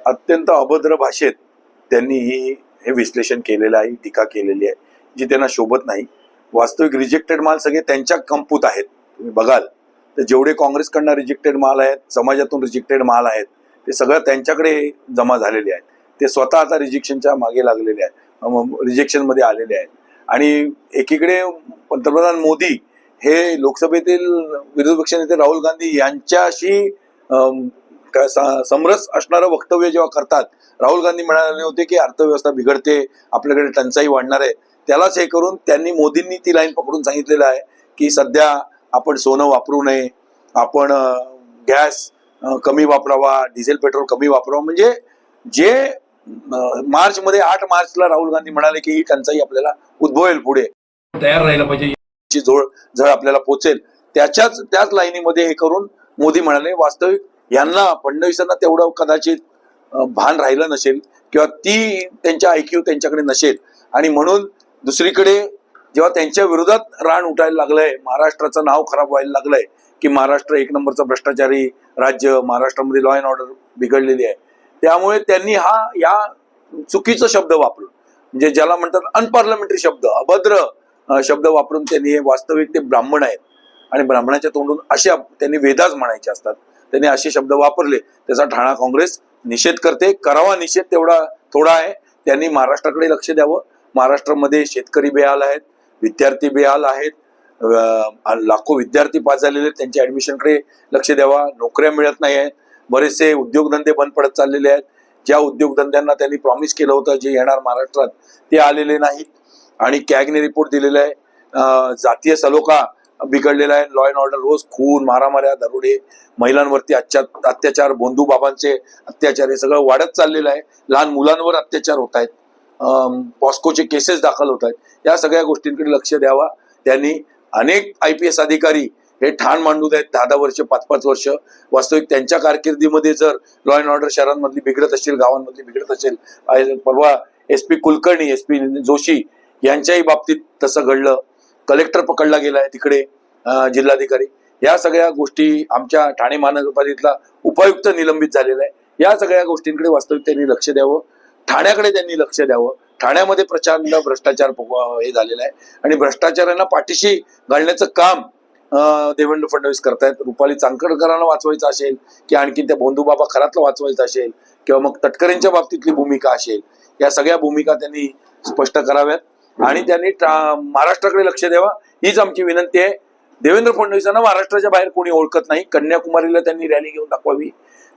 अत्यंत अभद्र भाषेत त्यांनी हे विश्लेषण केलेलं आहे, टीका केलेली आहे जी त्यांना शोभत नाही. वास्तविक रिजेक्टेड माल सगळे त्यांच्या कंपूत आहेत. तुम्ही बघाल तर जेवढे काँग्रेसकडनं रिजेक्टेड माल आहेत, समाजातून रिजेक्टेड माल आहेत, ते सगळं त्यांच्याकडे जमा झालेले आहेत. ते स्वतः आता रिजेक्शनच्या मागे लागलेले आहेत, रिजेक्शन मध्ये आलेले आहेत. आणि एकीकडे पंतप्रधान मोदी हे लोकसभेतील विरोधी पक्ष नेते राहुल गांधी यांच्याशी समरस असणारं वक्तव्य जेव्हा करतात, राहुल गांधी म्हणाले होते की अर्थव्यवस्था बिघडते, आपल्याकडे टंचाई वाढणार आहे, त्यालाच हे करून त्यांनी मोदींनी ती लाईन पकडून सांगितलेलं आहे की सध्या आपण सोनं वापरू नये, आपण गॅस कमी वापरावा, डिझेल पेट्रोल कमी वापरावा. म्हणजे जे मार्च मध्ये 8 मार्चला राहुल गांधी म्हणाले की ही टंचाई आपल्याला उद्भवेल, पुढे तयार राहायला पाहिजे, झळ आपल्याला पोचेल, त्याच लाईनीमध्ये हे करून मोदी म्हणाले. वास्तविक यांना फडणवीसांना तेवढं कदाचित भान राहिलं नसेल किंवा ती त्यांच्या IQ त्यांच्याकडे नसेल. आणि म्हणून दुसरीकडे जेव्हा त्यांच्या विरोधात रान उठायला लागलंय, महाराष्ट्राचं नाव खराब व्हायला लागलंय की महाराष्ट्र 1 नंबरचं भ्रष्टाचारी राज्य, महाराष्ट्रामध्ये लॉ अँड ऑर्डर बिघडलेली आहे, त्यामुळे त्यांनी या चुकीचा शब्द वापरून, म्हणजे ज्याला म्हणतात अनपार्लमेंटरी शब्द, अभद्र शब्द वापरून त्यांनी हे, वास्तविक ते ब्राह्मण आहेत आणि ब्राह्मणाच्या तोंडून अशा त्यांनी वेदाच म्हणायचे असतात, त्यांनी असे शब्द वापरले. त्याचा ठाणा काँग्रेस निषेध करते. करावा निषेध तेवढा थोडा आहे. त्यांनी महाराष्ट्राकडे लक्ष द्यावं. महाराष्ट्रामध्ये शेतकरी बेहाल आहेत, विद्यार्थी बेहाल आहेत, लाखो विद्यार्थी पास झालेले, त्यांच्या ऍडमिशनकडे लक्ष द्यावा. नोकऱ्या मिळत नाही आहेत, बरेचसे उद्योगधंदे बंद पडत चाललेले आहेत. ज्या उद्योगधंद्यांना त्यांनी प्रॉमिस केलं होतं जे येणार महाराष्ट्रात, ते आलेले नाहीत. आणि कॅगने रिपोर्ट दिलेला आहे, जातीय सलोखा बिघडलेला आहे, लॉ अँड ऑर्डर, रोज खून, मारामाऱ्या, दरोडे, महिलांवरती अत्याचार, बोंधू बाबांचे अत्याचार, हे सगळं वाढत चाललेलं आहे. लहान मुलांवर अत्याचार होत आहेत, पॉस्कोचे केसेस दाखल होत आहेत. या सगळ्या गोष्टींकडे लक्ष द्यावा. त्यांनी अनेक IPS अधिकारी हे ठाण मांडून आहेत 10-10 वर्ष, 5-5 वर्ष. वास्तविक त्यांच्या कारकिर्दीमध्ये जर लॉ अँड ऑर्डर शहरांमधली बिघडत असेल, गावांमधली बिघडत असेल, परवा SP कुलकर्णी, SP जोशी यांच्याही बाबतीत तसं घडलं. कलेक्टर पकडला गेलाय तिकडे, जिल्हाधिकारी. या सगळ्या गोष्टी, आमच्या ठाणे महानगरपालिकेतला उपायुक्त निलंबित झालेला आहे. या सगळ्या गोष्टींकडे वास्तविक त्यांनी लक्ष द्यावं. ठाण्याकडे त्यांनी लक्ष द्यावं. ठाण्यामध्ये प्रचंड भ्रष्टाचार हे झालेला आहे आणि भ्रष्टाचारांना पाठीशी घालण्याचं काम देवेंद्र फडणवीस करतायत. रुपाली चांदकडकरांना वाचवायचं असेल की आणखी त्या बोंधूबाबा खरातला वाचवायचं असेल किंवा मग तटकरेंच्या बाबतीतली भूमिका असेल, या सगळ्या भूमिका त्यांनी स्पष्ट कराव्यात आणि त्यांनी महाराष्ट्राकडे लक्ष द्यावा, हीच आमची विनंती आहे. देवेंद्र फडणवीसांना महाराष्ट्राच्या बाहेर कोणी ओळखत नाही. कन्याकुमारीला त्यांनी रॅली घेऊन दाखवावी,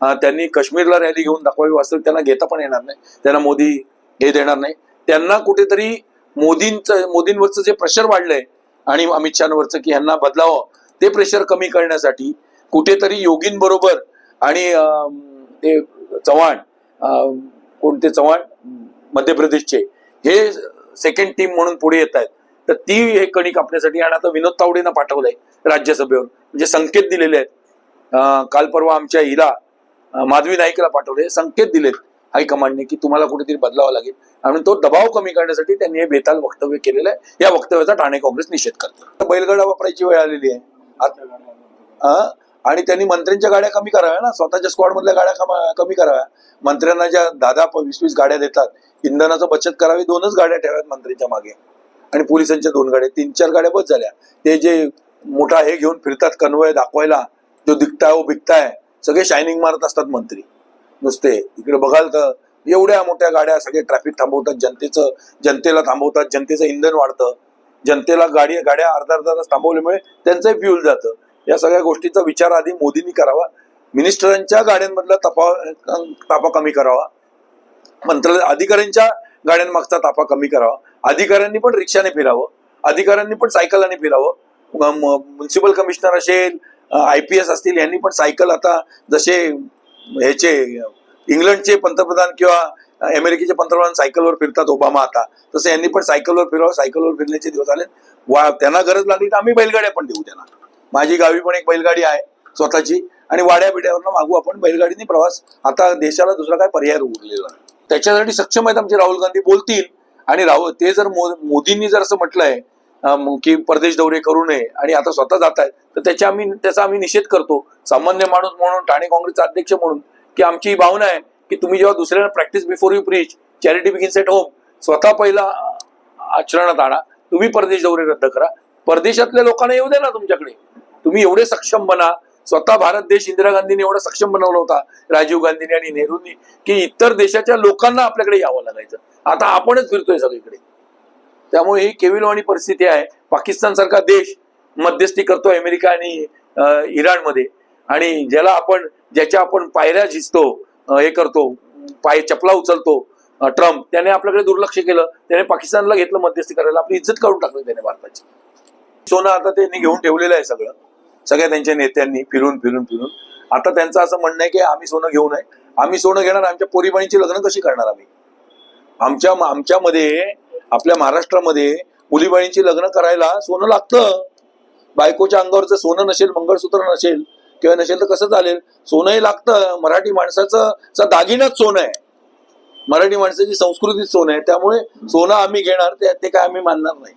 त्यांनी काश्मीरला रॅली घेऊन दाखवावी. वास्तविक त्यांना घेता पण येणार नाही, त्यांना मोदी हे देणार नाही. त्यांना कुठेतरी मोदींवरचं जे प्रेशर वाढलंय आणि अमित शहावरचं की यांना बदलावं, ते प्रेशर कमी करण्यासाठी कुठेतरी योगींबरोबर आणि ते चव्हाण, कोणते चव्हाण मध्य प्रदेशचे, हे सेकंड टीम म्हणून पुढे येत आहेत. तर ती हे कणी कापण्यासाठी आणि आता विनोद तावडेंना पाठवलंय राज्यसभेवर, म्हणजे संकेत दिलेले आहेत. काल परवा आमच्या हिला माधवी नाईकला पाठवले, संकेत दिलेत हायकमांडने की तुम्हाला कुठेतरी बदलावं लागेल. आणि तो दबाव कमी करण्यासाठी त्यांनी हे बेताल वक्तव्य केलेलं आहे. या वक्तव्याचा ठाणे काँग्रेस निषेध करते. बैलगाडा वापरायची वेळ आलेली आहे आणि त्यांनी मंत्र्यांच्या गाड्या कमी कराव्या ना, स्वतःच्या स्क्वॉड मधल्या गाड्या कमी कराव्या. मंत्र्यांना ज्या 10-20 गाड्या देतात, इंधनाचं बचत करावी. 2च गाड्या ठेवाव्यात मंत्रीच्या मागे आणि पोलिसांच्या 2 गाड्या, 3-4 गाड्या बस झाल्या. ते जे मोठा हे घेऊन फिरतात कन्वय दाखवायला, जो दिखताय वो बिकताय, सगळे शायनिंग मारत असतात मंत्री नुसते. इकडे बघाल तर एवढ्या मोठ्या गाड्या सगळे ट्रॅफिक थांबवतात, जनतेला थांबवतात, जनतेचं इंधन वाढतं, जनतेला गाड्या अर्धा तास थांबवल्यामुळे त्यांचंही फ्युल जातं. या सगळ्या गोष्टीचा विचार आधी मोदींनी करावा. मिनिस्टरांच्या गाड्यांमधला ताफा कमी करावा, अधिकाऱ्यांच्या गाड्यांमागचा ताफा कमी करावा. अधिकाऱ्यांनी पण रिक्षाने फिरावं, अधिकाऱ्यांनी पण सायकलाने फिरावं. म्युन्सिपल कमिशनर असेल, IPS असतील, यांनी पण सायकल, आता जसे ह्याचे इंग्लंडचे पंतप्रधान किंवा अमेरिकेचे पंतप्रधान सायकलवर फिरतात, ओबामा, आता तसं यांनी पण सायकलवर फिरावं. सायकलवर फिरण्याचे दिवस आले. त्यांना गरज लागली तर आम्ही बैलगाड्या पण देऊ त्यांना. माझी गावी पण एक बैलगाडी आहे स्वतःची, आणि वाड्या बिड्यावरनं मागू आपण बैलगाडीने प्रवास. आता देशाला दुसरा काय पर्याय उरलेला नाही. त्याच्यासाठी सक्षम आहेत आमचे राहुल गांधी, बोलतील. आणि ते जर मोदींनी जर असं म्हटलंय की परदेश दौरे करू नये आणि आता स्वतः जात आहेत, तर त्याचा आम्ही निषेध करतो सामान्य माणूस म्हणून, ठाणे काँग्रेसचा अध्यक्ष म्हणून, की आमची भावना आहे की तुम्ही जेव्हा दुसऱ्यांना practice before you preach, charity begins at home, स्वतः पहिला आचरणात आणा. तुम्ही परदेश दौरे रद्द करा, परदेशातल्या लोकांना येऊ द्या ना तुमच्याकडे. तुम्ही एवढे सक्षम बना. स्वतः भारत देश इंदिरा गांधींनी एवढा सक्षम बनवला होता, राजीव गांधींनी आणि नेहरूंनी, की इतर देशाच्या लोकांना आपल्याकडे यावं लागायचं. आता आपणच फिरतोय सगळीकडे. त्यामुळे ही केविलवाणी परिस्थिती आहे. पाकिस्तान सारखा देश मध्यस्थी करतो अमेरिका आणि इराणमध्ये, आणि ज्याच्या आपण पायऱ्या झिजतो, हे करतो, चपला उचलतो ट्रम्प, त्याने आपल्याकडे दुर्लक्ष केलं. त्याने पाकिस्तानला घेतलं मध्यस्थी करायला, आपली इज्जत काढून टाकली त्याने भारताची. सोनं आता त्यांनी घेऊन ठेवलेलं आहे सगळ्या त्यांच्या नेत्यांनी फिरून. आता त्यांचं असं म्हणणं आहे की आम्ही सोनं घेऊ नये. आम्ही सोनं घेणार, आमच्या पोरीबाईंची लग्न कशी करणार आम्ही? आमच्यामध्ये, आपल्या महाराष्ट्रामध्ये मुलीबाईंची लग्न करायला सोनं लागतं. बायकोच्या अंगावरचं सोनं नसेल, मंगळसूत्र नसेल किंवा नसेल तर कसं चालेल? सोनंही लागतं. मराठी माणसाचा दागिनाच सोनं आहे, मराठी माणसाची संस्कृतीच सोनं आहे. त्यामुळे सोनं आम्ही घेणार, ते काय आम्ही मानणार नाही.